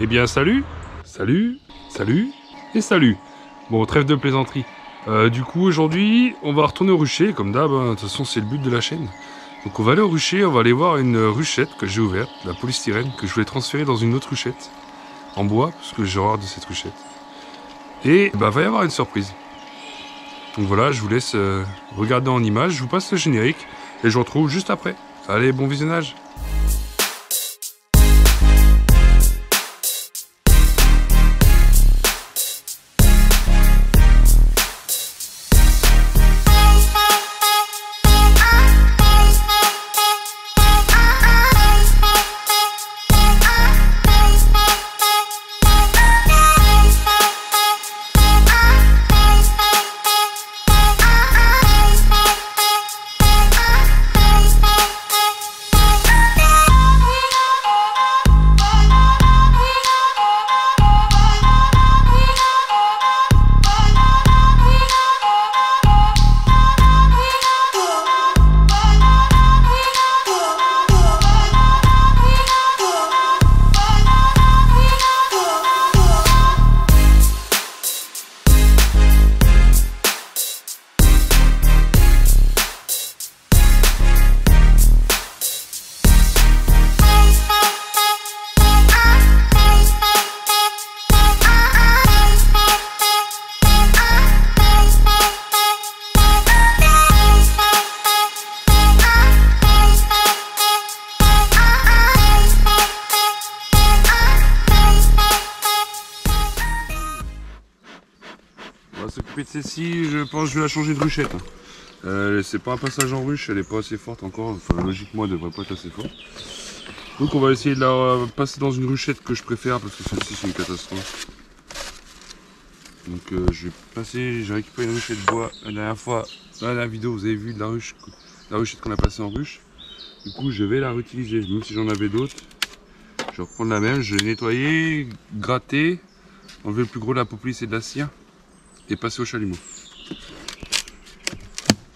Eh bien salut, salut, salut et salut. Bon, trêve de plaisanterie. Du coup aujourd'hui on va retourner au rucher comme d'hab, hein. De toute façon c'est le but de la chaîne. Donc on va aller au rucher, on va aller voir une ruchette que j'ai ouverte, la polystyrène, que je voulais transférer dans une autre ruchette. En bois, parce que j'ai horreur de cette ruchette. Et bah va y avoir une surprise. Donc voilà, je vous laisse regarder en image, je vous passe le générique et je vous retrouve juste après. Allez, bon visionnage. On va s'occuper de celle-ci, je pense que je vais la changer de ruchette. C'est pas un passage en ruche, elle est pas assez forte encore, enfin logiquement elle devrait pas être assez forte. Donc on va essayer de la passer dans une ruchette que je préfère parce que celle-ci c'est une catastrophe. Donc je vais passer, j'ai récupéré une ruchette de bois la dernière fois, dans la dernière vidéo vous avez vu de la ruchette qu'on a passée en ruche. Du coup je vais la réutiliser, même si j'en avais d'autres. Je vais reprendre la même, je vais nettoyer, gratter, enlever le plus gros de la populisse et de la cire. Et passer au chalumeau.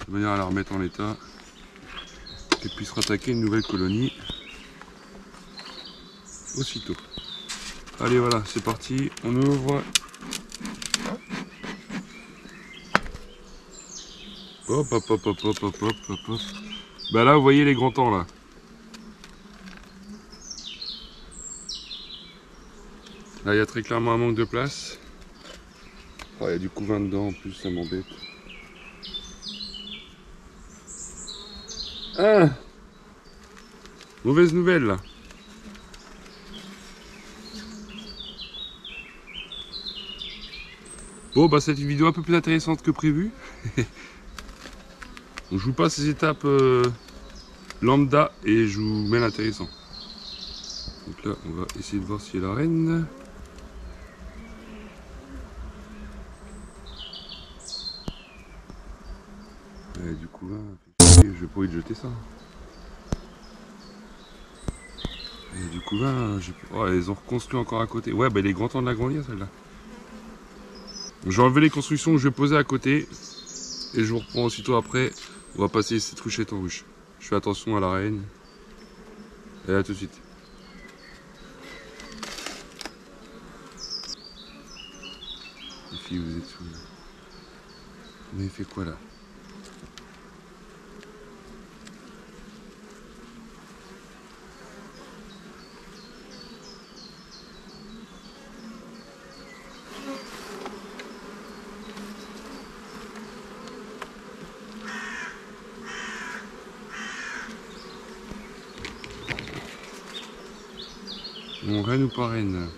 De manière à la remettre en état. Et puis se rattaquer une nouvelle colonie. Aussitôt. Allez voilà, c'est parti. On ouvre. Hop hop hop hop hop hop hop hop hop. Bah là vous voyez les grands temps là. Là il y a très clairement un manque de place. Oh, il y a du couvain dedans en plus, ça m'embête. Ah, mauvaise nouvelle là. Bon bah c'est une vidéo un peu plus intéressante que prévu. Donc, je vous passe les étapes lambda et je vous mets l'intéressant. Donc là on va essayer de voir si il y a la reine. Du coup là, je vais pas envie de jeter ça. Et du coup là, oh, ils ont reconstruit encore à côté. Ouais, bah il est grand temps de l'agrandir celle-là. Je vais enlever les constructions que je vais poser à côté. Et je vous reprends aussitôt après. On va passer cette ruchette en ruche. Je fais attention à la reine. Et à tout de suite. Les filles, vous êtes sous. Vous avez fait quoi là? Bon, reine ou pas reine?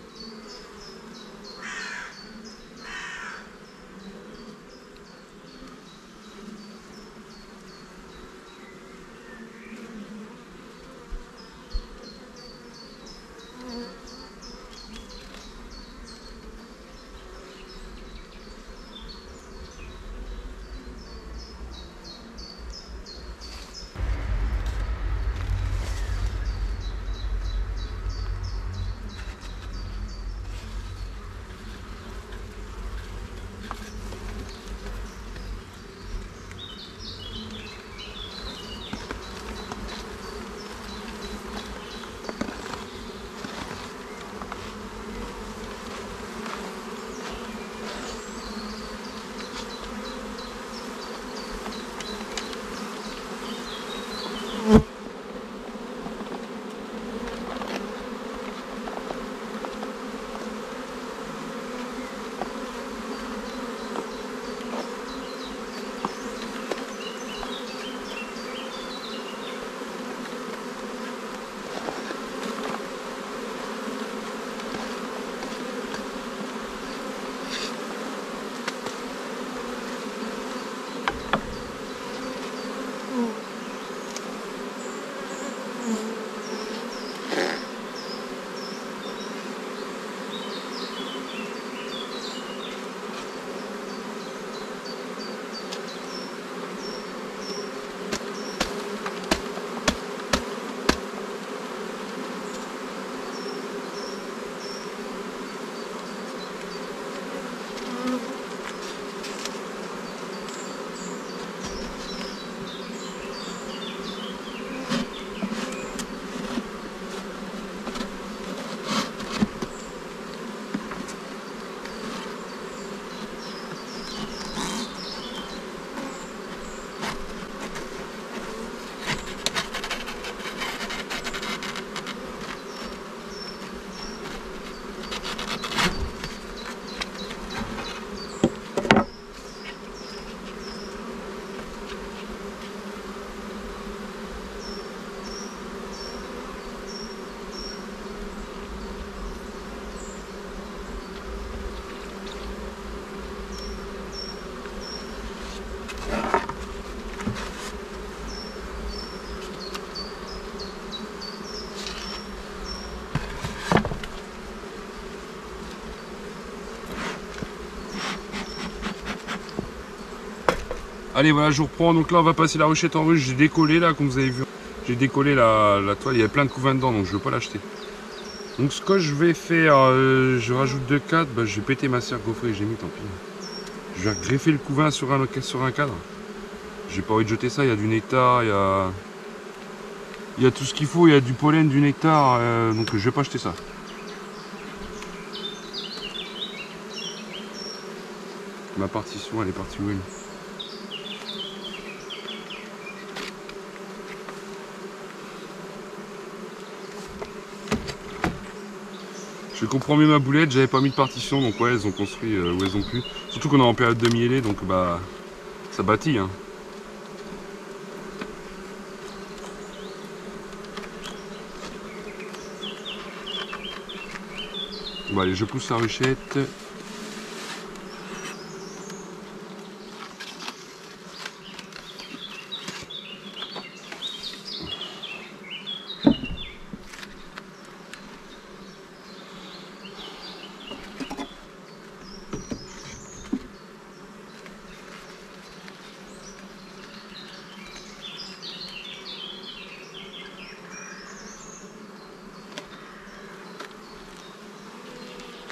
Allez, voilà, je reprends. Donc là, on va passer la ruchette en ruche. J'ai décollé là, comme vous avez vu. J'ai décollé la toile. Il y a plein de couvains dedans, donc je ne veux pas l'acheter. Donc ce que je vais faire, je rajoute 2 cadres. Bah, je vais péter ma serre gaufrée que j'ai mis, tant pis. Je vais greffer le couvain sur un cadre. J'ai pas envie de jeter ça. Il y a du nectar, il y a tout ce qu'il faut. Il y a du pollen, du nectar. Donc je vais pas acheter ça. Ma partition, elle est partie où elle? Je comprends mieux ma boulette, j'avais pas mis de partition, donc ouais, elles ont construit où elles ont pu. Surtout qu'on est en période de mielée, donc bah ça bâtit. Hein. Bon allez, je pousse la ruchette.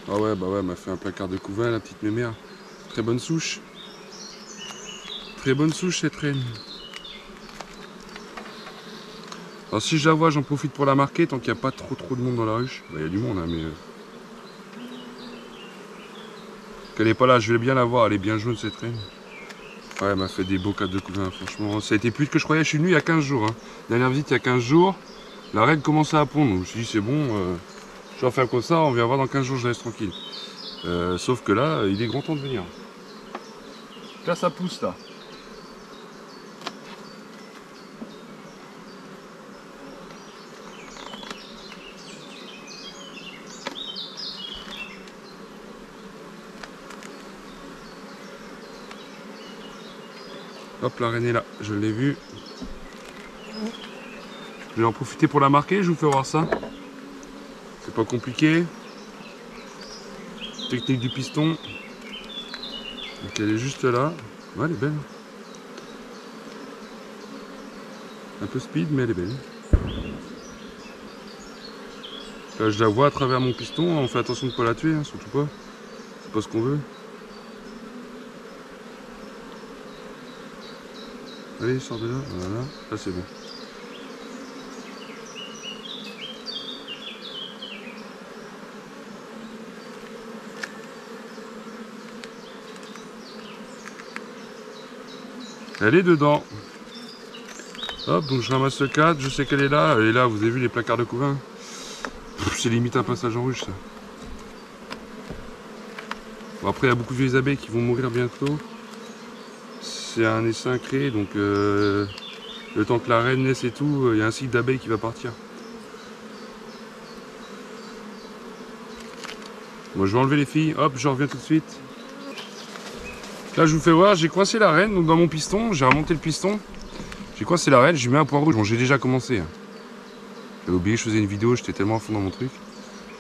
Ah ouais, bah ouais, elle m'a fait un placard de couvain, la petite mémère. Très bonne souche. Très bonne souche cette reine. Alors si je la vois, j'en profite pour la marquer, tant qu'il n'y a pas trop de monde dans la ruche. Bah, il y a du monde, hein, mais... qu'elle n'est pas là, je vais bien la voir, elle est bien jaune cette reine. Ouais, elle m'a fait des beaux cadres de couvain, franchement. Ça a été plus que je croyais, je suis venu il y a 15 jours. Hein. Dernière visite il y a 15 jours, la reine commençait à pondre. Donc je me suis dit, c'est bon, je vais faire comme ça, on vient voir dans 15 jours, je laisse tranquille. Sauf que là, il est grand temps de venir. Là, ça pousse là. Hop, la reine est là, je l'ai vue. Je vais en profiter pour la marquer, je vous fais voir ça. C'est pas compliqué. Technique du piston. Donc elle est juste là. Ouais, elle est belle. Un peu speed, mais elle est belle. Là, je la vois à travers mon piston. On fait attention de ne pas la tuer, hein, surtout pas. C'est pas ce qu'on veut. Allez, sors de là. Voilà. Là, c'est bon. Elle est dedans. Hop, donc je ramasse le cadre, je sais qu'elle est là. Elle est là, vous avez vu les placards de couvain. C'est limite un passage en ruche, ça. Bon, après, il y a beaucoup de vieilles abeilles qui vont mourir bientôt. C'est un essaim créé, donc le temps que la reine naisse et tout, il y a un cycle d'abeilles qui va partir. Bon, je vais enlever les filles. Hop, je reviens tout de suite. Là, je vous fais voir, j'ai coincé la reine donc dans mon piston. J'ai remonté le piston. J'ai coincé la reine, j'ai mis un point rouge. Bon, j'ai déjà commencé. J'avais oublié, je faisais une vidéo, j'étais tellement à fond dans mon truc.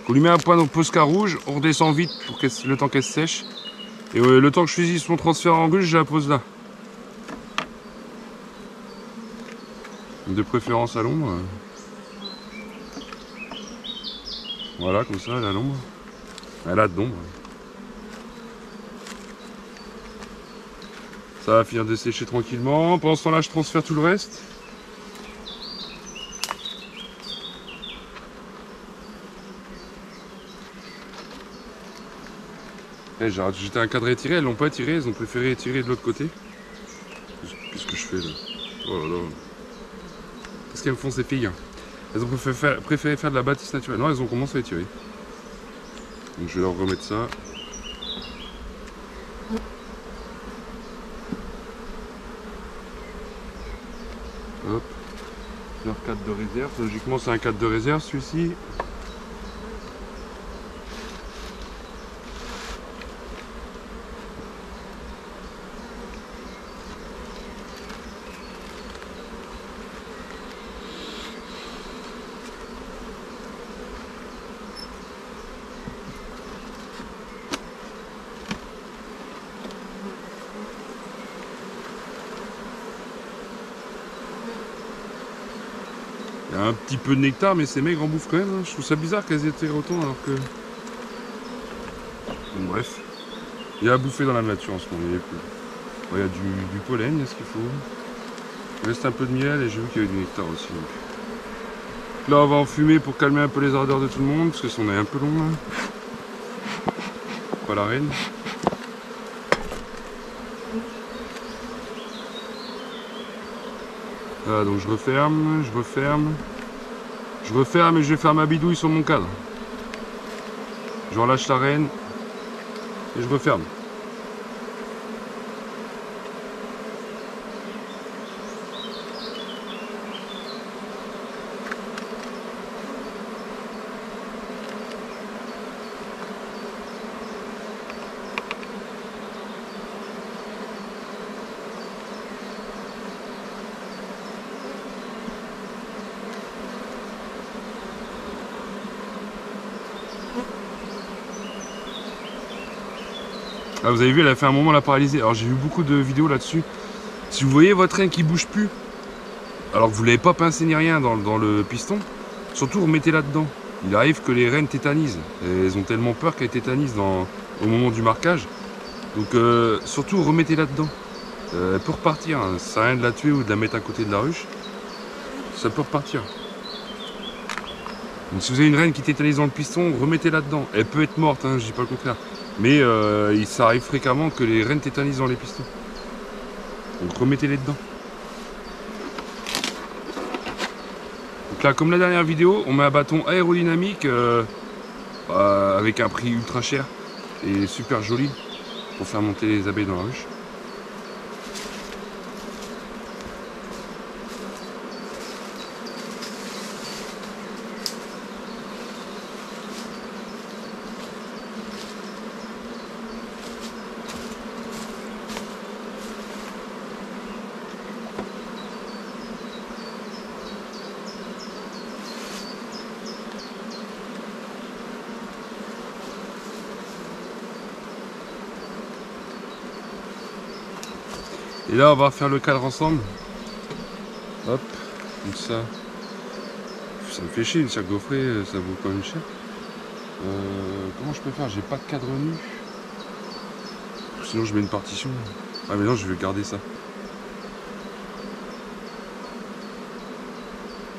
On lui met un point dans Posca rouge, on redescend vite pour le temps qu'elle se sèche. Et le temps que je choisisse mon transfert en ruche, je la pose là. De préférence à l'ombre. Voilà, comme ça, elle a l'ombre. Elle a de l'ombre. Ça va finir de sécher tranquillement. Pendant ce temps-là, je transfère tout le reste. J'étais un cadre étiré, elles l'ont pas tiré, elles ont préféré étirer de l'autre côté. Qu'est-ce que je fais là? Oh là là. Qu'est-ce qu'elles me font ces filles? Elles ont préféré faire de la bâtisse naturelle. Non, elles ont commencé à étirer. Donc je vais leur remettre ça. Hop. Leur cadre de réserve. Logiquement c'est un cadre de réserve celui-ci. un petit peu de nectar, mais ces maigres en bouffent quand même. Hein. Je trouve ça bizarre qu'elles aient autant alors que... Bon, bref. Il y a à bouffer dans la nature en ce moment. Il y a du pollen, il y a ce qu'il faut. Il reste un peu de miel et j'ai vu qu'il y avait du nectar aussi. Donc. Là on va en fumer pour calmer un peu les ardeurs de tout le monde, parce que c'en est un peu long là. Pas la reine. Voilà, donc je referme et je vais faire ma bidouille sur mon cadre. Je relâche la reine et je referme. Ah, vous avez vu, elle a fait un moment la paralyser. Alors j'ai vu beaucoup de vidéos là-dessus. Si vous voyez votre reine qui bouge plus, alors que vous ne l'avez pas pincé ni rien dans le piston, surtout remettez-la dedans. Il arrive que les reines tétanisent. Et elles ont tellement peur qu'elles tétanisent au moment du marquage. Donc surtout remettez-la dedans. Elle peut repartir. Hein. Ça sert à rien de la tuer ou de la mettre à côté de la ruche. Ça peut repartir. Donc si vous avez une reine qui tétanise dans le piston, remettez-la dedans. Elle peut être morte, hein, je dis pas le contraire. Mais ça arrive fréquemment que les reines tétanisent dans les pistons. Donc remettez-les dedans. Donc là, comme la dernière vidéo, on met un bâton aérodynamique avec un prix ultra cher et super joli pour faire monter les abeilles dans la ruche. Et là on va refaire le cadre ensemble. Hop, comme ça. Ça me fait chier, une sac gaufrée, ça vaut quand même cher. Comment je peux faire? J'ai pas de cadre nu. Sinon je mets une partition. Ah mais non, je vais garder ça.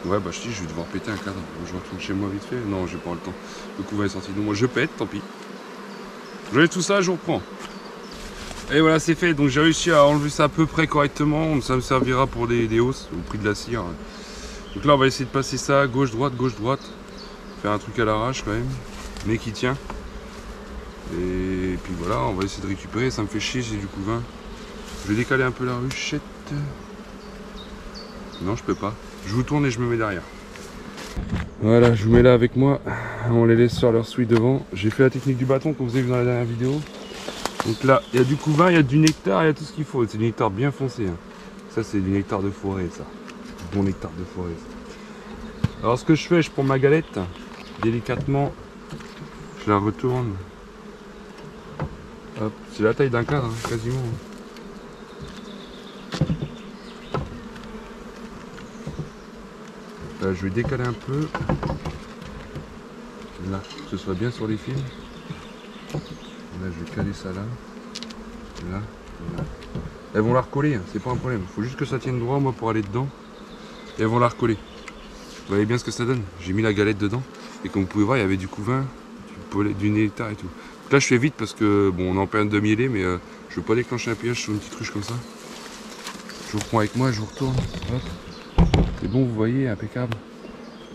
Ouais bah je vais devoir péter un cadre. Je retourne chez moi vite fait. Non, j'ai pas le temps. Le couvain est sorti. Donc moi je pète, tant pis. J'enlève tout ça, je reprends. Et voilà, c'est fait. Donc j'ai réussi à enlever ça à peu près correctement. Ça me servira pour des hausses au prix de la cire. Donc là on va essayer de passer ça gauche droite. Faire un truc à l'arrache quand même, mais qui tient. Et puis voilà, on va essayer de récupérer. Ça me fait chier, j'ai du couvain. Je vais décaler un peu la ruchette. Non, je peux pas. Je vous tourne et je me mets derrière. Voilà, je vous mets là avec moi. On les laisse faire leur suite devant. J'ai fait la technique du bâton comme vous avez vu dans la dernière vidéo. Donc là, il y a du couvain, il y a du nectar, il y a tout ce qu'il faut. C'est du nectar bien foncé. Hein. Ça, c'est du nectar de forêt, ça. Du bon nectar de forêt. Ça. Alors, ce que je fais, je prends ma galette, délicatement, je la retourne. Hop, c'est la taille d'un cadre, hein, quasiment. Là, je vais décaler un peu. Là, que ce soit bien sur les fils. Là, je vais caler ça là. Là. Elles vont la recoller, hein, c'est pas un problème. Il faut juste que ça tienne droit, moi, pour aller dedans. Et elles vont la recoller. Vous voyez bien ce que ça donne. J'ai mis la galette dedans. Et comme vous pouvez voir, il y avait du couvain, du nectar et tout. Donc là, je fais vite parce que, bon, on est en période de mieler, mais je veux pas déclencher un pillage sur une petite ruche comme ça. Je vous reprends avec moi, je vous retourne. C'est bon, vous voyez, impeccable.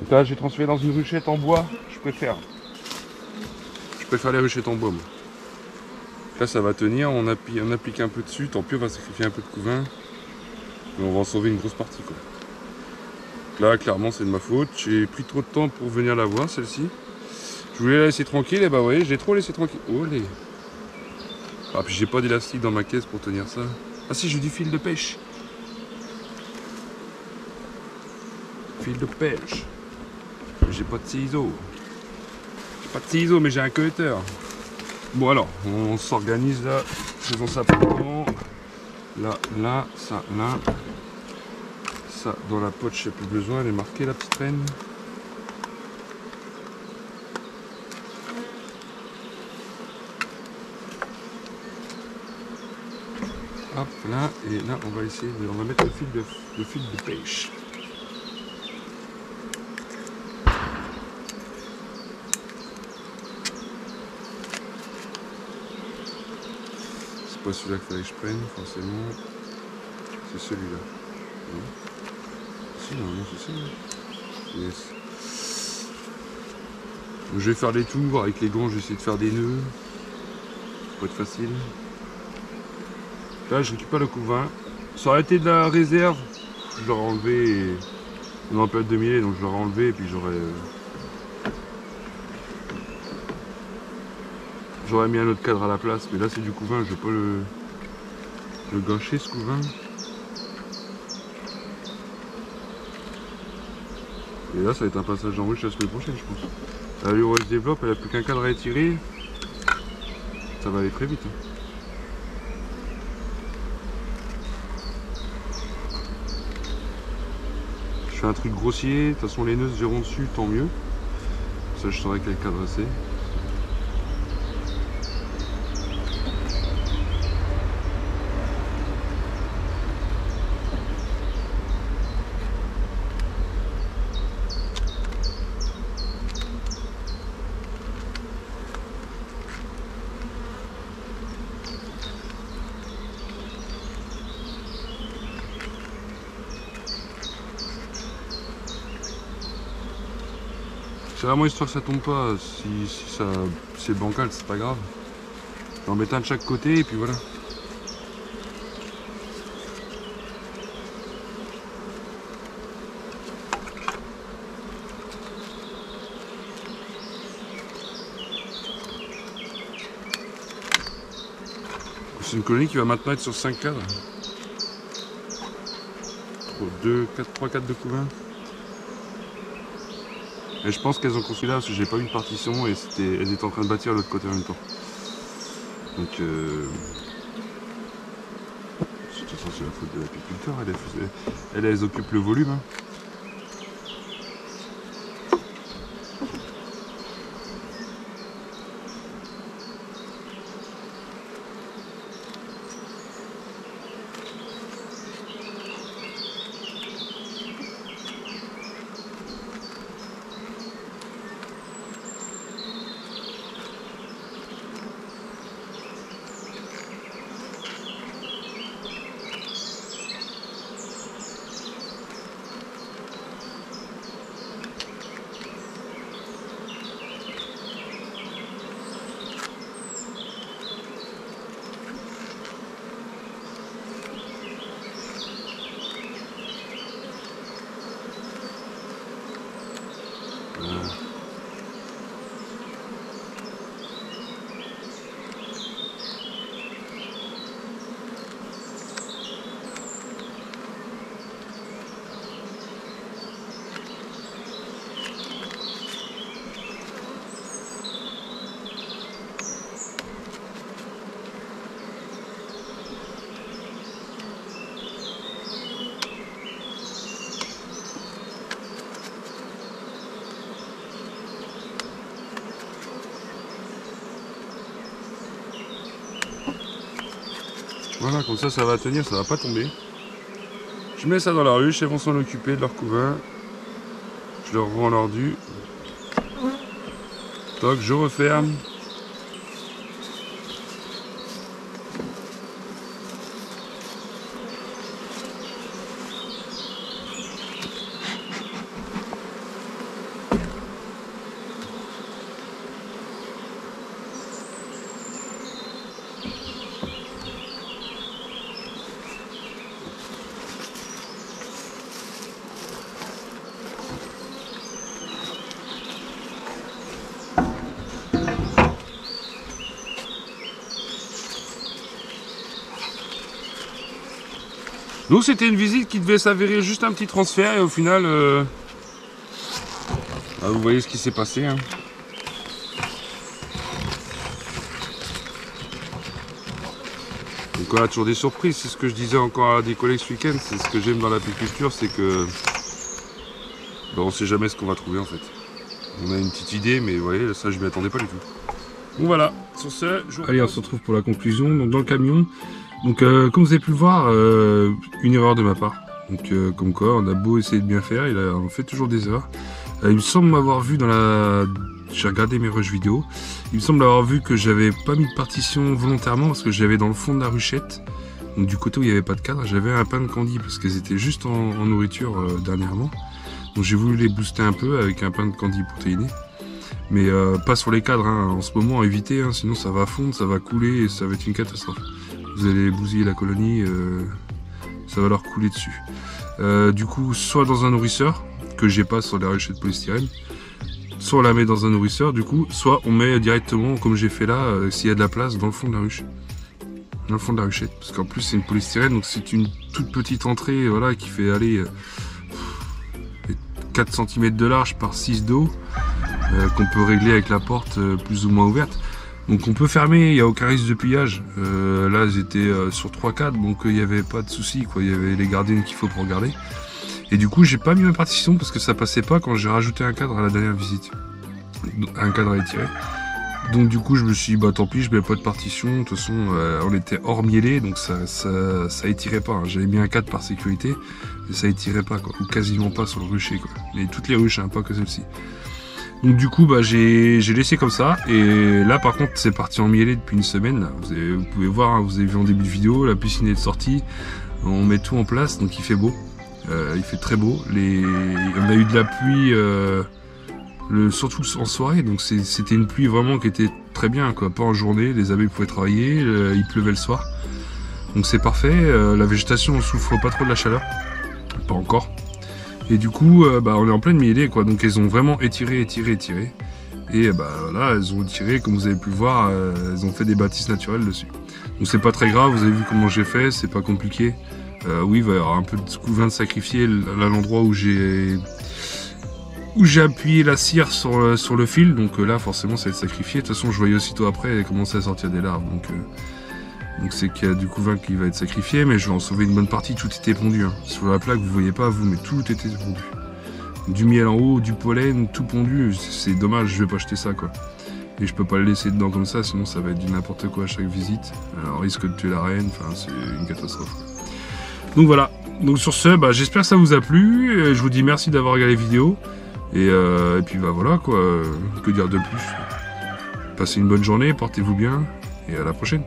Donc là, j'ai transféré dans une ruchette en bois. Je préfère les ruchettes en bois, moi. Là, ça va tenir. On applique un peu dessus. Tant pis, on va sacrifier un peu de couvain. Mais on va en sauver une grosse partie, quoi. Là, clairement, c'est de ma faute. J'ai pris trop de temps pour venir la voir, celle-ci. Je voulais la laisser tranquille. Et bah, vous voyez, je l'ai trop laissé tranquille. Oh, les... Ah, puis j'ai pas d'élastique dans ma caisse pour tenir ça. Ah, si, j'ai du fil de pêche. Fil de pêche. J'ai pas de ciseaux. J'ai pas de ciseaux, mais j'ai un cutter. Bon alors, on s'organise là. Faisons ça pour le moment. Là, ça, là. ça dans la poche, il n'y a plus besoin, elle est marquée la petite reine. Hop là, et là on va essayer de, on va mettre le fil de pêche. C'est pas celui-là qu'il fallait que je prenne, forcément. C'est celui-là. Non. Si, non, c'est celui-là. Yes. Donc, je vais faire des tours avec les gants, je vais essayer de faire des nœuds. Ça va être facile. Là, je récupère le couvain. Ça aurait été de la réserve. Je l'aurais enlevé. Et... on est en période de millet, donc je l'aurais enlevé et puis j'aurais mis un autre cadre à la place. Mais là, c'est du couvain. Je vais pas le gâcher, ce couvain. Et là, ça va être un passage en ruche la semaine prochaine, je pense. La lure elle se développe, elle a plus qu'un cadre à étirer. Ça va aller très vite. Hein. Je fais un truc grossier, de toute façon les nœuds se verront dessus, tant mieux. Ça, je saurai quel cadre c'est. C'est vraiment histoire que ça tombe pas. Si c'est bancal, c'est pas grave. J'en mets un de chaque côté et puis voilà. C'est une colonie qui va maintenant être sur 5 cadres. 3, 4 de couvain. Et je pense qu'elles ont construit là parce que j'ai pas eu de partition et elles étaient en train de bâtir de l'autre côté en même temps. Donc de toute façon c'est la faute de l'apiculteur, elles occupent le volume. Hein. Voilà, comme ça va tenir, ça va pas tomber. Je mets ça dans la ruche, elles vont s'en occuper de leur couvain. Je leur rends leur dû. Toc, je referme. Donc c'était une visite qui devait s'avérer juste un petit transfert et au final, vous voyez ce qui s'est passé. Hein. Donc voilà, toujours des surprises. C'est ce que je disais encore à des collègues ce week-end. C'est ce que j'aime dans l'apiculture, c'est que on ne sait jamais ce qu'on va trouver en fait. On a une petite idée, mais vous voyez, ça je m'y attendais pas du tout. Donc voilà, sur ce, allez, on se retrouve pour la conclusion. Donc dans le camion, donc comme vous avez pu le voir, une erreur de ma part. Donc comme quoi, on a beau essayer de bien faire, on fait toujours des erreurs. Il me semble m'avoir vu dans la... J'ai regardé mes rushs vidéo. Il me semble avoir vu que j'avais pas mis de partition volontairement parce que j'avais dans le fond de la ruchette, donc du côté où il n'y avait pas de cadre, j'avais un pain de candy parce qu'elles étaient juste en nourriture dernièrement. Donc j'ai voulu les booster un peu avec un pain de candy protéiné. Mais pas sur les cadres, hein. En ce moment, évitez, hein, sinon ça va fondre, ça va couler et ça va être une catastrophe. Vous allez bousiller la colonie, ça va leur couler dessus. Du coup, soit dans un nourrisseur, que j'ai pas sur la ruchette polystyrène, soit on la met dans un nourrisseur du coup, soit on met directement, comme j'ai fait là, s'il y a de la place, dans le fond de la ruche. Dans le fond de la ruchette, parce qu'en plus c'est une polystyrène, donc c'est une toute petite entrée, voilà, qui fait aller 4 cm de large par 6 d'eau, qu'on peut régler avec la porte plus ou moins ouverte. Donc on peut fermer, il n'y a aucun risque de pillage. Là j'étais sur 3-4, donc il n'y avait pas de souci, quoi. Il y avait les gardiennes qu'il faut pour garder. Et du coup j'ai pas mis ma partition parce que ça passait pas quand j'ai rajouté un cadre à la dernière visite. Un cadre à étirer. Donc du coup je me suis dit bah tant pis, je mets pas de partition. De toute façon on était hors mielé, donc ça étirait pas, hein. J'avais mis un cadre par sécurité, mais ça étirait pas, quoi. Ou quasiment pas sur le rucher, quoi. Mais toutes les ruches, hein, pas que celle-ci. Donc du coup bah j'ai laissé comme ça. Et là par contre c'est parti en mielé depuis une semaine là. Vous pouvez voir, hein, vous avez vu en début de vidéo, la piscine est sortie. On met tout en place, donc il fait beau. Il fait très beau. On a eu de la pluie surtout en soirée, donc c'était une pluie vraiment qui était très bien, quoi. Pas en journée, les abeilles pouvaient travailler, il pleuvait le soir. Donc c'est parfait, la végétation ne souffre pas trop de la chaleur. Pas encore. Et du coup, bah, on est en pleine mielée, quoi. Donc elles ont vraiment étiré. Et bah là, elles ont étiré, comme vous avez pu le voir, elles ont fait des bâtisses naturelles dessus. Donc c'est pas très grave, vous avez vu comment j'ai fait, c'est pas compliqué. Oui, il va y avoir un peu de couvain de sacrifier à l'endroit où j'ai appuyé la cire sur le fil, donc là forcément ça va être sacrifié. De toute façon je voyais aussitôt après elle commençait à sortir des larves, donc c'est qu'il y a du couvain qui va être sacrifié, mais je vais en sauver une bonne partie. Tout était pondu, hein. Sur la plaque vous voyez pas vous, mais tout était pondu. Du miel en haut, du pollen, tout pondu. C'est dommage, je vais pas acheter ça, quoi. Et je peux pas le laisser dedans comme ça, sinon ça va être du n'importe quoi à chaque visite. Alors risque de tuer la reine, enfin c'est une catastrophe. Donc voilà, donc sur ce, bah, j'espère que ça vous a plu, je vous dis merci d'avoir regardé la vidéo, et puis bah voilà quoi, que dire de plus. Passez une bonne journée, portez-vous bien, et à la prochaine.